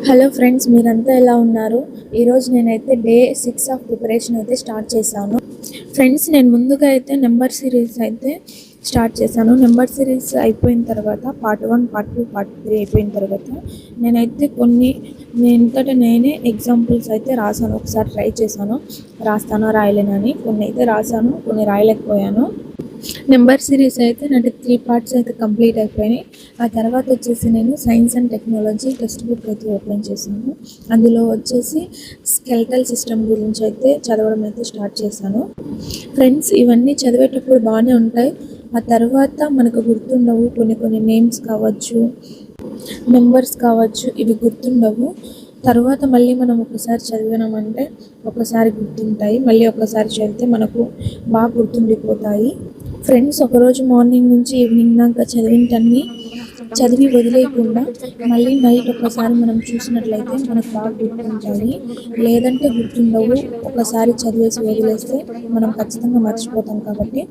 Hello friends, మీరంతా ఎలా ఉన్నారు? ఈరోజు నేనైతే డే 6 ఆఫ్ ప్రిపరేషన్ అయితే స్టార్ట్ చేశాను. ఫ్రెండ్స్, నేను ముందుగా అయితే నెంబర్ సిరీస్ అయితే స్టార్ట్ చేశాను. నెంబర్ సిరీస్ అయిపోయిన తర్వాత పార్ట్ 1, పార్ట్ 2, పార్ట్ 3 అయిపోయిన తర్వాత నేనైతే కొన్ని నేనే ఎగ్జాంపుల్స్ అయితే రాశాను. ఒకసారి ట్రై చేశాను, రాస్తానో రాయలేనని. కొన్ని అయితే రాశాను, కొన్ని రాయలేకపోయాను. నెంబర్ సిరీస్ అయితే నాకు 3 పార్ట్స్ అయితే కంప్లీట్ అయిపోయినాయి. ఆ తర్వాత వచ్చేసి నేను science and technology text book అయితే ఓపెన్ చేశాను. అందులో వచ్చేసి స్కెల్టల్ సిస్టమ్ గురించి అయితే చదవడం అయితే స్టార్ట్ చేశాను. ఫ్రెండ్స్, ఇవన్నీ చదివేటప్పుడు బాగానే ఉంటాయి. ఆ తర్వాత మనకు గుర్తుండవు. కొన్ని నేమ్స్ కావచ్చు, నెంబర్స్ కావచ్చు, ఇవి గుర్తుండవు. తర్వాత మళ్ళీ మనం ఒకసారి చదివినామంటే ఒకసారి గుర్తుంటాయి. మళ్ళీ ఒకసారి చదివితే మనకు బాగా గుర్తుండిపోతాయి. ఫ్రెండ్స్, ఒకరోజు మార్నింగ్ నుంచి ఈవినింగ్ దాకా చదివి వదిలేయకుండా మళ్ళీ నైట్ ఒకసారి మనం చూసినట్లయితే మనకు బాగా గుర్తుంటాయి. లేదంటే గుర్తుండవు. ఒకసారి చదివేసి వదిలేస్తే మనం ఖచ్చితంగా మర్చిపోతాం. కాబట్టి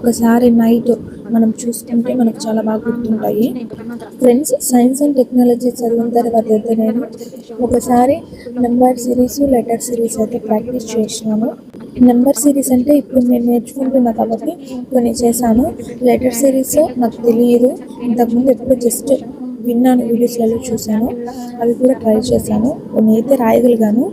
ఒకసారి నైట్ మనం చూసుకుంటే మనకు చాలా బాగా గుర్తుంటాయి. ఫ్రెండ్స్, సైన్స్ అండ్ టెక్నాలజీ చదివిన తర్వాత అయితే నేను ఒకసారి నెంబర్ సిరీస్, లెటర్ సిరీస్ అయితే ప్రాక్టీస్ చేసినాను. నెంబర్ సిరీస్ అంటే ఇప్పుడు నేను నేర్చుకుంటున్నా కాబట్టి కొన్ని చేశాను. లెటర్ సిరీస్ నాకు తెలియదు, ఇంతకుముందు ఎప్పుడు జస్ట్ విన్నాను, వీడియోస్లలో చూశాను. అవి కూడా ట్రై చేశాను. కొన్ని అయితే రాయగలిగాను.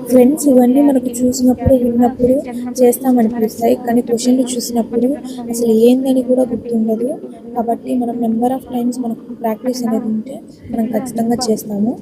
ఫ్రెండ్స్, ఇవన్నీ మనకు చూసినప్పుడు విన్నప్పుడు చేస్తామనిపిస్తాయి, కానీ క్వశ్చన్లు చూసినప్పుడు అసలు ఏందని కూడా గుర్తుండదు. కాబట్టి మనం నెంబర్ ఆఫ్ టైమ్స్ మనకు ప్రాక్టీస్ అనేది ఉంటే మనం ఖచ్చితంగా చేస్తాము.